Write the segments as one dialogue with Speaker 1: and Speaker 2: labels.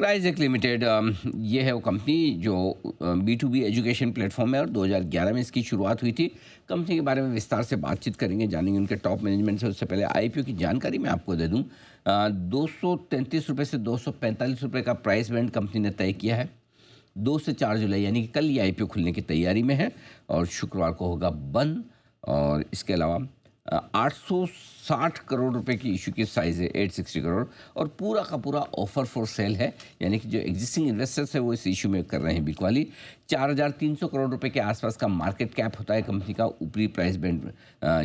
Speaker 1: क्राइज़ेक limited ये है वो कंपनी जो बी2बी एजुकेशन प्लेटफॉर्म है और 2011 में इसकी शुरुआत हुई थी। कंपनी के बारे में विस्तार से बातचीत करेंगे, जानेंगे उनके टॉप मैनेजमेंट से। उससे पहले आईपीओ की जानकारी मैं आपको दे दूं। ₹233 से ₹245 का प्राइस बैंड कंपनी ने तय किया है। 2 से 4 जुलाई यानी कि कल ये आईपीओ खुलने की तैयारी में है और शुक्रवार को होगा बंद। और इसके अलावा 860 करोड़ रुपए की इशू की साइज़ है, 860 करोड़, और पूरा का पूरा ऑफर फॉर सेल है, यानी कि जो एग्जिस्टिंग इन्वेस्टर्स है वो इस इशू में कर रहे हैं बिकवाली। 4,300 करोड़ रुपए के आसपास का मार्केट कैप होता है कंपनी का, ऊपरी प्राइस बैंड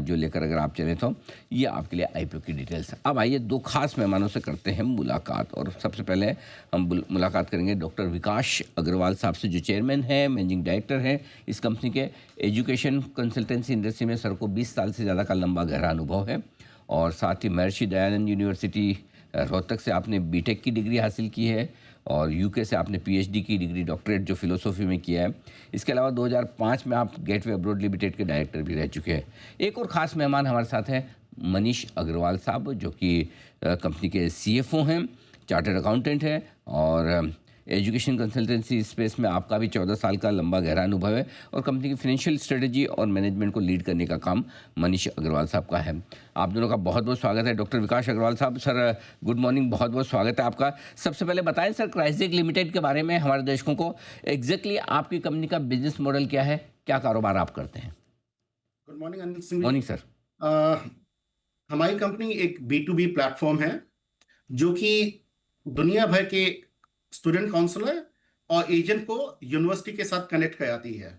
Speaker 1: जो लेकर अगर आप चलें तो। ये आपके लिए आईपीओ की डिटेल्स। अब आइए दो खास मेहमानों से करते हैं मुलाकात, और सबसे पहले हम मुलाकात करेंगे डॉक्टर विकास अग्रवाल साहब से, जो चेयरमैन है, मैनेजिंग डायरेक्टर हैं इस कंपनी के। एजुकेशन कंसल्टेंसी इंडस्ट्री में सर को 20 साल से ज़्यादा का लंबा गहरा अनुभव है, और साथ ही महर्षि दयानंद यूनिवर्सिटी रोहतक से आपने बीटेक की डिग्री हासिल की है, और यूके से आपने पीएचडी की डिग्री, डॉक्टरेट जो फिलोसॉफी में किया है। इसके अलावा 2005 में आप गेटवे अब्रॉड लिमिटेड के डायरेक्टर भी रह चुके हैं। एक और ख़ास मेहमान हमारे साथ हैं मनीष अग्रवाल साहब, जो कि कंपनी के सीएफओ हैं, चार्टर्ड अकाउंटेंट हैं, और एजुकेशन कंसल्टेंसी स्पेस में आपका भी 14 साल का लंबा गहरा अनुभव है, और कंपनी की फाइनेंशियल स्ट्रेटजी और मैनेजमेंट को लीड करने का काम मनीष अग्रवाल साहब का है। आप दोनों का बहुत बहुत स्वागत है। डॉक्टर विकास अग्रवाल साहब, सर गुड मॉर्निंग, बहुत बहुत स्वागत है आपका। सबसे पहले बताएं सर, क्राइज़ेक लिमिटेड के बारे में हमारे दर्शकों को। एग्जैक्टली आपकी कंपनी का बिजनेस मॉडल क्या है, क्या कारोबार आप करते हैं?
Speaker 2: Good morning Anil Singh.
Speaker 1: Morning sir.
Speaker 2: हमारी कंपनी एक बी2बी प्लेटफॉर्म है जो कि दुनिया भर के स्टूडेंट काउंसलर और एजेंट को यूनिवर्सिटी के साथ कनेक्ट कराती है।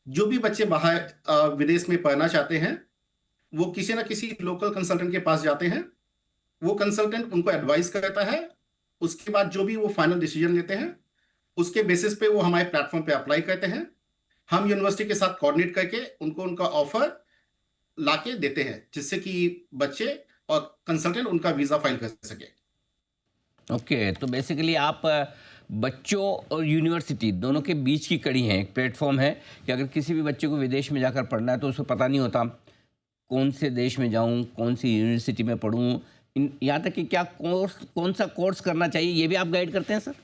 Speaker 2: जो भी बच्चे बाहर विदेश में पढ़ना चाहते हैं, वो किसी ना किसी लोकल कंसल्टेंट के पास जाते हैं। वो कंसल्टेंट उनको एडवाइस करता है। उसके बाद जो भी वो फाइनल डिसीजन लेते हैं, उसके बेसिस पे वो हमारे प्लेटफॉर्म पे अप्लाई करते हैं। हम यूनिवर्सिटी के साथ कोऑर्डिनेट करके उनको उनका ऑफर लाके देते हैं, जिससे कि बच्चे और कंसल्टेंट उनका वीजा फाइल कर सके।
Speaker 1: ओके, तो बेसिकली आप बच्चों और यूनिवर्सिटी दोनों के बीच की कड़ी हैं। एक प्लेटफॉर्म है कि अगर किसी भी बच्चे को विदेश में जाकर पढ़ना है तो उसको पता नहीं होता कौन से देश में जाऊं, कौन सी यूनिवर्सिटी में पढूं, यहाँ तक कि क्या कोर्स, कौन सा कोर्स करना चाहिए, ये भी आप गाइड करते हैं सर?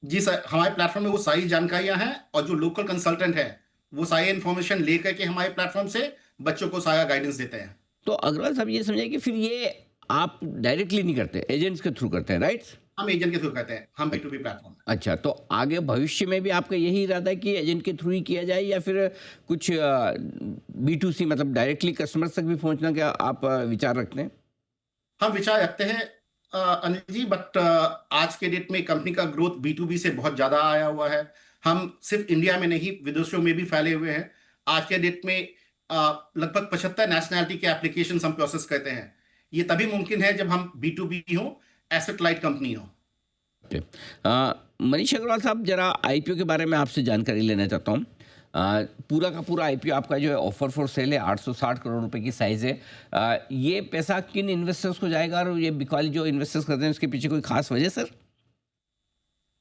Speaker 2: जी सर, हमारे प्लेटफॉर्म में वो सारी जानकारियां हैं, और जो लोकल कंसल्टेंट है वो सारी इंफॉर्मेशन लेकर के हमारे प्लेटफॉर्म से बच्चों को सारा गाइडेंस देते हैं।
Speaker 1: तो अग्रवाल साहब ये समझिए कि फिर ये आप डायरेक्टली नहीं करते, एजेंट्स के थ्रू करते हैं, राइट?
Speaker 2: हम एजेंट के थ्रू करते हैं, हम बी2बी प्लेटफॉर्म है।
Speaker 1: अच्छा, तो आगे भविष्य में भी आपका यही इरादा है कि एजेंट के थ्रू ही किया जाए, या फिर कुछ बी2सी मतलब डायरेक्टली कस्टमर्स तक भी पहुंचना क्या आप विचार रखते हैं?
Speaker 2: हम विचार रखते हैं अनिल जी, बट आज के डेट में कंपनी का ग्रोथ बी2बी से बहुत ज्यादा आया हुआ है। हम सिर्फ इंडिया में नहीं, विदेशों में भी फैले हुए हैं। आज के डेट में लगभग 75 नेशनैलिटी के एप्लीकेशन हम प्रोसेस करते हैं। ये तभी मुमकिन है जब हम बी2बी हो, एसेट लाइट कंपनी हो।
Speaker 1: ओके। मनीष अग्रवाल साहब, जरा आईपीओ के बारे में आपसे जानकारी लेना चाहता हूँ। पूरा का पूरा आईपीओ आपका जो है ऑफर फॉर सेल है, 860 करोड़ रुपए की साइज़ है। ये पैसा किन इन्वेस्टर्स को जाएगा, और ये बिकवाली जो इन्वेस्टर्स करते हैं उसके पीछे कोई खास वजह sir?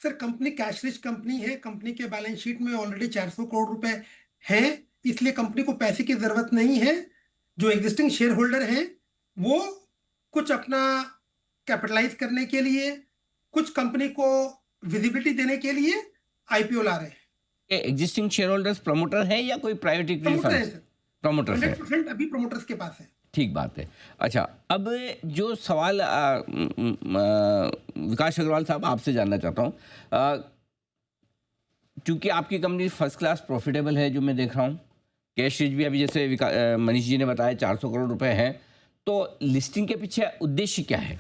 Speaker 3: Sir, company cash rich company है। कंपनी के बैलेंस शीट में ऑलरेडी 400 करोड़ रुपए हैं, इसलिए कंपनी को पैसे की जरूरत नहीं है। जो एग्जिस्टिंग शेयर होल्डर हैं वो कुछ अपना कैपिटलाइज करने के लिए, कुछ कंपनी को विजिबिलिटी देने के लिए आईपीओ ला रहे हैं।
Speaker 1: ये एग्जिस्टिंग शेयर होल्डर्स प्रमोटर है या कोई प्राइवेट इक्विटी
Speaker 3: प्रमोटर है
Speaker 1: फंड?
Speaker 3: सर,
Speaker 1: प्रमोटर्स है।
Speaker 3: 100% अभी प्रमोटर्स के पास है।
Speaker 1: ठीक बात है। अच्छा, अब जो सवाल विकास अग्रवाल साहब आपसे जानना चाहता हूँ, चूंकि आपकी कंपनी फर्स्ट क्लास प्रॉफिटेबल है, जो मैं देख रहा हूँ, कैश रिच भी अभी जैसे मनीष जी ने बताया 400 करोड़ रुपए हैं, तो लिस्टिंग के पीछे उद्देश्य क्या है?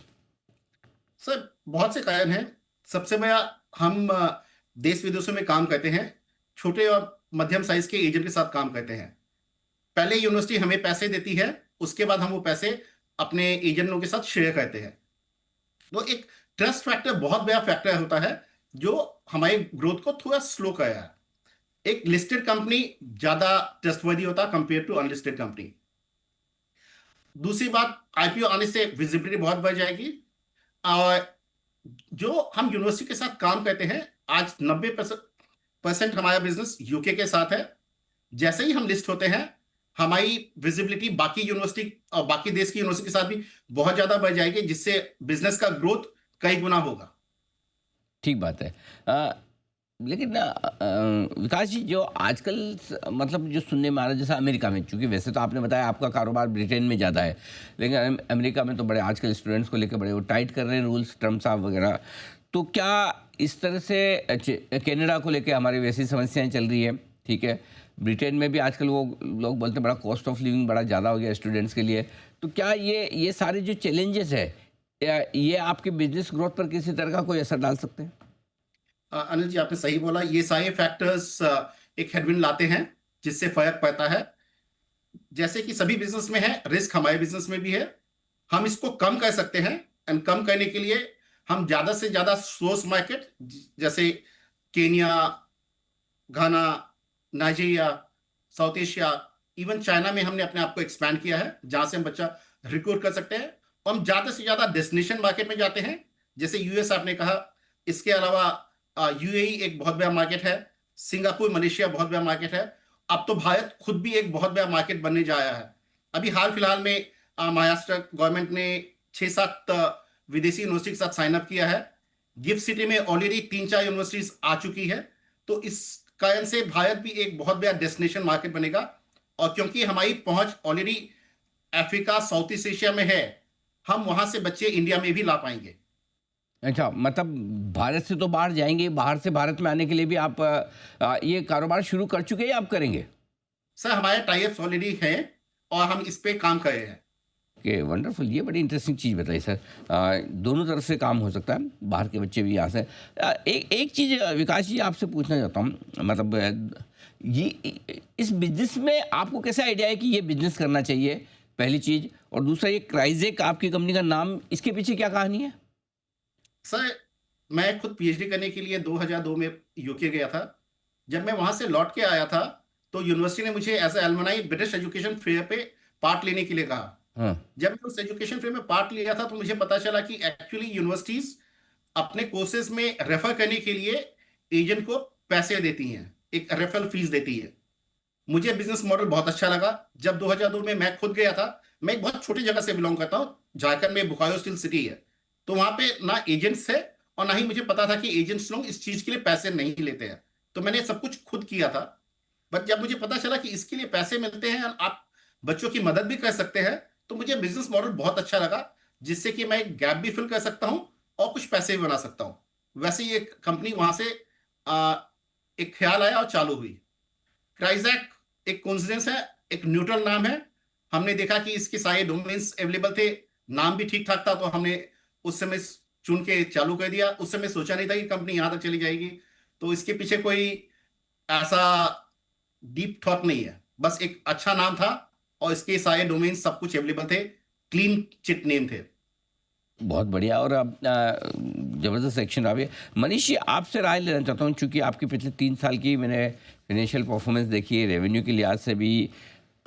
Speaker 2: सर, बहुत से कारण हैं। सबसे बड़ा, हम देश विदेशों में काम करते हैं, छोटे और मध्यम साइज के एजेंट के साथ काम करते हैं। पहले यूनिवर्सिटी हमें पैसे देती है, उसके बाद हम वो पैसे अपने एजेंटों के साथ शेयर करते हैं। तो एक ट्रस्ट फैक्टर बहुत बड़ा फैक्टर होता है जो हमारी ग्रोथ को थोड़ा स्लो कर रहा है। एक लिस्टेड कंपनी ज्यादा ट्रस्टवर्दी होता है कंपेयर टू अनलिस्टेड कंपनी। दूसरी बात, आईपीओ आने से विजिबिलिटी बहुत बढ़ जाएगी। और जो हम यूनिवर्सिटी के साथ काम करते हैं, आज 90% हमारा बिजनेस यूके के साथ है। जैसे ही हम लिस्ट होते हैं, हमारी विजिबिलिटी बाकी यूनिवर्सिटी और बाकी देश की यूनिवर्सिटी के साथ भी बहुत ज्यादा बढ़ जाएगी, जिससे बिजनेस का ग्रोथ कई गुना होगा।
Speaker 1: ठीक बात है। लेकिन ना विकास जी, जो आजकल मतलब जो सुनने में आ रहा है, जैसा अमेरिका में, चूंकि वैसे तो आपने बताया आपका कारोबार ब्रिटेन में ज़्यादा है, लेकिन अमेरिका में तो बड़े आजकल स्टूडेंट्स को लेकर बड़े वो टाइट कर रहे हैं रूल्स, ट्रम्प साहब वगैरह। तो क्या इस तरह से कनाडा को लेकर हमारी वैसी समस्याएं चल रही है? ठीक है, ब्रिटेन में भी आजकल वो लोग बोलते हैं बड़ा कॉस्ट ऑफ लिविंग बड़ा ज़्यादा हो गया स्टूडेंट्स के लिए। तो क्या ये सारे जो चैलेंजेस है, ये आपके बिजनेस ग्रोथ पर किसी तरह का कोई असर डाल सकते हैं?
Speaker 2: अनिल जी, आपने सही बोला। ये सारे फैक्टर्स एक हेडविंड लाते हैं जिससे फर्क पड़ता है। जैसे कि सभी बिजनेस में है, रिस्क हमारे बिजनेस में भी है। हम इसको कम कर सकते हैं, एंड कम करने के लिए हम ज्यादा से ज्यादा सोर्स मार्केट, जैसे Kenya, Ghana, Nigeria, South Asia, even China में हमने अपने आप को एक्सपैंड किया है, जहां से हम बच्चा रिक्रूट कर सकते हैं। और हम ज्यादा से ज्यादा डेस्टिनेशन मार्केट में जाते हैं, जैसे यूएस आपने कहा। इसके अलावा यूएई एक बहुत बड़ा मार्केट है, सिंगापुर, मलेशिया बहुत बड़ा मार्केट है। अब तो भारत खुद भी एक बहुत बड़ा मार्केट बनने जा रहा है। अभी हाल फिलहाल में महाराष्ट्र गवर्नमेंट ने 6-7 विदेशी यूनिवर्सिटी के साथ साइन अप किया है। गिफ्ट सिटी में ऑलरेडी 3-4 यूनिवर्सिटीज आ चुकी है। तो इस कारण से भारत भी एक बहुत बड़ा डेस्टिनेशन मार्केट बनेगा। और क्योंकि हमारी पहुंच already Africa, south east Asia में है, हम वहां से बच्चे इंडिया में भी ला पाएंगे।
Speaker 1: अच्छा, मतलब भारत से तो बाहर जाएंगे, बाहर से भारत में आने के लिए भी आप ये कारोबार शुरू कर चुके हैं या आप करेंगे?
Speaker 2: सर, हमारे टाइप्स ऑलरेडी हैं और हम इस पे काम कर रहे हैं।
Speaker 1: Okay, wonderful. ये बड़ी इंटरेस्टिंग चीज़ बताई सर। दोनों तरफ से काम हो सकता है, बाहर के बच्चे भी यहाँ से। एक चीज़ विकास जी आपसे पूछना चाहता हूँ, मतलब ये इस बिजनेस में आपको कैसे आइडिया है कि ये बिजनेस करना चाहिए, पहली चीज़। और दूसरा, ये क्राइजेक आपकी कंपनी का नाम, इसके पीछे क्या कहानी है?
Speaker 2: सर, मैं खुद पीएचडी करने के लिए 2002 में यूके गया था। जब मैं वहां से लौट के आया था, तो यूनिवर्सिटी ने मुझे as a alumni British education fair पे पार्ट लेने के लिए कहा।
Speaker 1: हाँ।
Speaker 2: जब मैं उस एजुकेशन फेयर में पार्ट लिया था, तो मुझे पता चला कि एक्चुअली यूनिवर्सिटीज अपने कोर्सेज में रेफर करने के लिए एजेंट को पैसे देती हैं, एक रेफरल फीस देती है। मुझे बिजनेस मॉडल बहुत अच्छा लगा। जब 2002 में मैं खुद गया था, मैं एक बहुत छोटी जगह से बिलोंग करता हूँ, झारखंड में बोकारो स्टील सिटी है। तो वहां पे ना एजेंट्स थे, और ना ही मुझे पता था कि एजेंट्स लोग इस चीज के लिए पैसे नहीं लेते हैं। तो मैंने सब कुछ खुद किया था। बट जब मुझे पता चला कि इसके लिए पैसे मिलते हैं, आप बच्चों की मदद भी कर सकते हैं, तो मुझे बिजनेस मॉडल बहुत अच्छा लगा, जिससे कि मैं एक गैप भी फिल कर सकता हूं और कुछ पैसे भी बना सकता हूं। वैसे ही एक कंपनी वहां से एक ख्याल आया और चालू हुई। क्राइजैक एक कोइंसिडेंस है, एक न्यूट्रल नाम है। हमने देखा कि इसके सारे डोमेन्स अवेलेबल थे, नाम भी ठीक ठाक था, तो हमने उस समय चुन के चालू कर दिया। उस समय सोचा नहीं था कि कंपनी यहां तक चली जाएगी। तो इसके पीछे कोई ऐसा डीप थॉट नहीं है, बस एक अच्छा नाम था और इसके सारे डोमेन सब कुछ अवेलेबल थे, क्लीन चिट नेम थे।
Speaker 1: बहुत बढ़िया। और अब ज़बरदस्त एक्शन रहा है। मनीष जी, आपसे राय लेना चाहता हूँ, चूँकि आपकी पिछले 3 साल की मैंने फाइनेंशियल परफॉर्मेंस देखी है, रेवेन्यू के लिहाज से भी,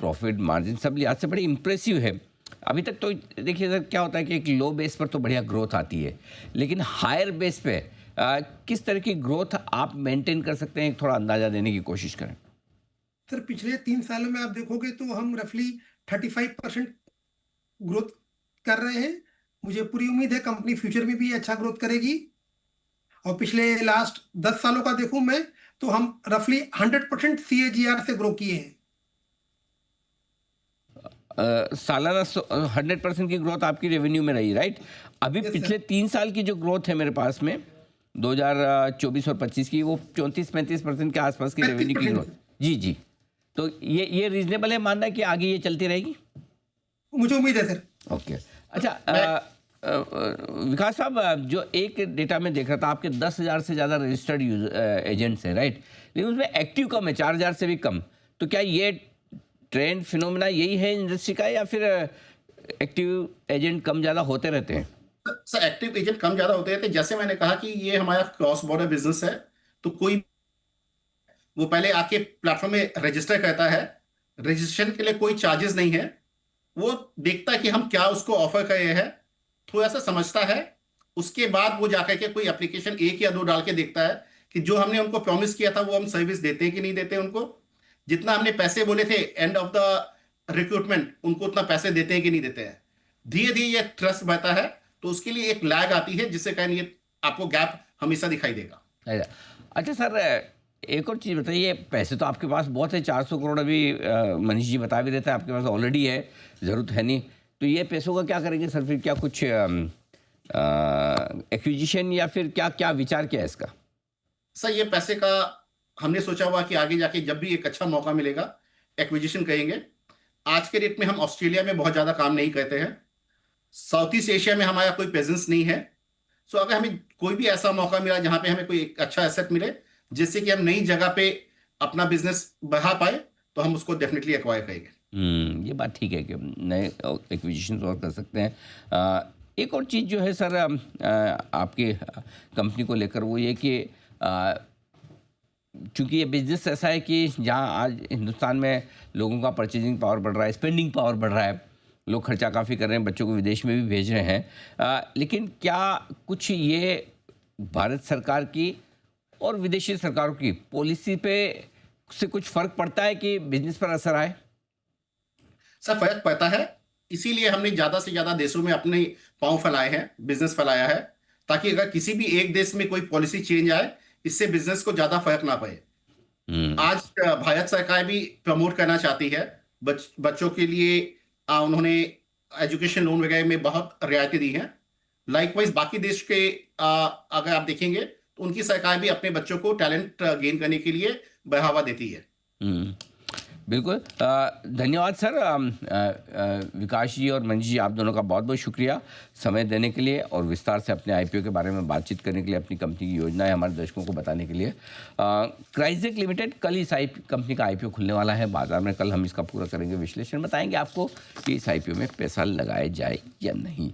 Speaker 1: प्रॉफिट मार्जिन सब लिहाज से बड़ी इंप्रेसिव है अभी तक। तो देखिए सर, क्या होता है कि एक लो बेस पर तो बढ़िया ग्रोथ आती है, लेकिन हायर बेस पे किस तरह की ग्रोथ आप मेंटेन कर सकते हैं, एक थोड़ा अंदाज़ा देने की कोशिश करें।
Speaker 3: सर, पिछले 3 सालों में आप देखोगे तो हम रफली 35% ग्रोथ कर रहे हैं। मुझे पूरी उम्मीद है कंपनी फ्यूचर में भी अच्छा ग्रोथ करेगी। और पिछले लास्ट 10 सालों का देखूं मैं, तो हम रफली 100% CAGR से ग्रो किए हैं।
Speaker 1: सालाना 100% की ग्रोथ आपकी रेवेन्यू में रही, राइट? अभी
Speaker 3: Yes,
Speaker 1: पिछले 3 साल की जो ग्रोथ है मेरे पास में, 2024 और 25 की, वो 34-35% के आसपास की रेवेन्यू की
Speaker 3: 35%।
Speaker 1: ग्रोथ। जी जी। तो ये रीजनेबल है मानना कि आगे ये चलती रहेगी?
Speaker 3: मुझे उम्मीद है सर।
Speaker 1: ओके। अच्छा, विकास साहब, जो एक डेटा में देख रहा था, आपके 10,000 से ज़्यादा रजिस्टर्ड एजेंट्स हैं, राइट? लेकिन उसमें एक्टिव कम है, 4,000 से भी कम। तो क्या ये ट्रेंड फिनोमेना यही है इंडस्ट्री का, या फिर एक्टिव एजेंट कम ज़्यादा होते रहते हैं?
Speaker 2: सर, एक्टिव एजेंट कम ज्यादा होते हैं। जैसे मैंने कहा कि ये हमारा क्रॉस बॉर्डर बिजनेस है, तो कोई वो पहले आके प्लेटफॉर्म में रजिस्टर करता है। रजिस्ट्रेशन के लिए कोई चार्जेस नहीं है। वो देखता है कि हम क्या उसको ऑफर कर रहे हैं, थोड़ा सा समझता है। उसके बाद वो जाकर के कोई एप्लीकेशन 1 या 2 डाल के देखता है कि जो हमने उनको प्रॉमिस किया था वो हम सर्विस देते हैं कि नहीं देते उनको। जितना हमने पैसे बोले थे एंड ऑफ द रिक्रूटमेंट, उनको उतना पैसे देते हैं कि नहीं देते हैं। धीरे धीरे ये ट्रस्ट बढ़ता है, तो उसके लिए एक लैग आती है, जिससे कारण ये आपको गैप हमेशा दिखाई देगा।
Speaker 1: अच्छा अच्छा सर, एक और चीज़ बताइए, पैसे तो आपके पास बहुत है, 400 करोड़ अभी मनीष जी बता भी देते हैं आपके पास ऑलरेडी है, ज़रूरत है नहीं, तो ये पैसों का क्या करेंगे सर? फिर क्या कुछ एक्विजिशन या फिर क्या क्या विचार क्या है इसका?
Speaker 2: सर ये पैसे का हमने सोचा हुआ कि आगे जाके जब भी एक अच्छा मौका मिलेगा एक्विजिशन करेंगे। आज के डेट में हम ऑस्ट्रेलिया में बहुत ज़्यादा काम नहीं करते हैं, साउथ ईस्ट एशिया में हमारा कोई प्रेजेंस नहीं है। सो अगर हमें कोई भी ऐसा मौका मिला जहां पे हमें कोई एक अच्छा एसेट मिले जिससे कि हम नई जगह पे अपना बिजनेस बढ़ा पाए, तो हम उसको डेफिनेटली एक्वायर करेंगे।
Speaker 1: ये बात ठीक है कि नए एक्विजिशन और कर सकते हैं। एक और चीज़ जो है सर आपकी कंपनी को लेकर, वो ये कि चूँकि ये बिज़नेस ऐसा है कि जहाँ आज हिंदुस्तान में लोगों का परचेजिंग पावर बढ़ रहा है, स्पेंडिंग पावर बढ़ रहा है, लोग खर्चा काफ़ी कर रहे हैं, बच्चों को विदेश में भी भेज रहे हैं, लेकिन क्या कुछ ये भारत सरकार की और विदेशी सरकारों की पॉलिसी पे से कुछ फ़र्क पड़ता है कि बिजनेस पर असर आए?
Speaker 2: सर फर्क पड़ता है, इसीलिए हमने ज्यादा से ज्यादा देशों में अपने पांव फैलाए हैं, बिजनेस फैलाया है, ताकि अगर किसी भी एक देश में कोई पॉलिसी चेंज आए, इससे बिजनेस को ज्यादा फर्क ना पड़े। आज भारत सरकार भी प्रमोट करना चाहती है बच्चों के लिए, उन्होंने एजुकेशन लोन वगैरह में बहुत रियायतें दी हैं। लाइकवाइज बाकी देश के अगर आप देखेंगे तो उनकी सरकार भी अपने बच्चों को टैलेंट गेन करने के लिए बढ़ावा देती है।
Speaker 1: बिल्कुल, धन्यवाद सर। विकास जी और मनीष जी, आप दोनों का बहुत बहुत शुक्रिया समय देने के लिए और विस्तार से अपने आईपीओ के बारे में बातचीत करने के लिए, अपनी कंपनी की योजनाएं हमारे दर्शकों को बताने के लिए। क्राइजेक लिमिटेड, कल इस कंपनी का आईपीओ खुलने वाला है बाजार में, कल हम इसका पूरा करेंगे विश्लेषण, बताएंगे आपको कि इस आईपीओ में पैसा लगाया जाए या नहीं।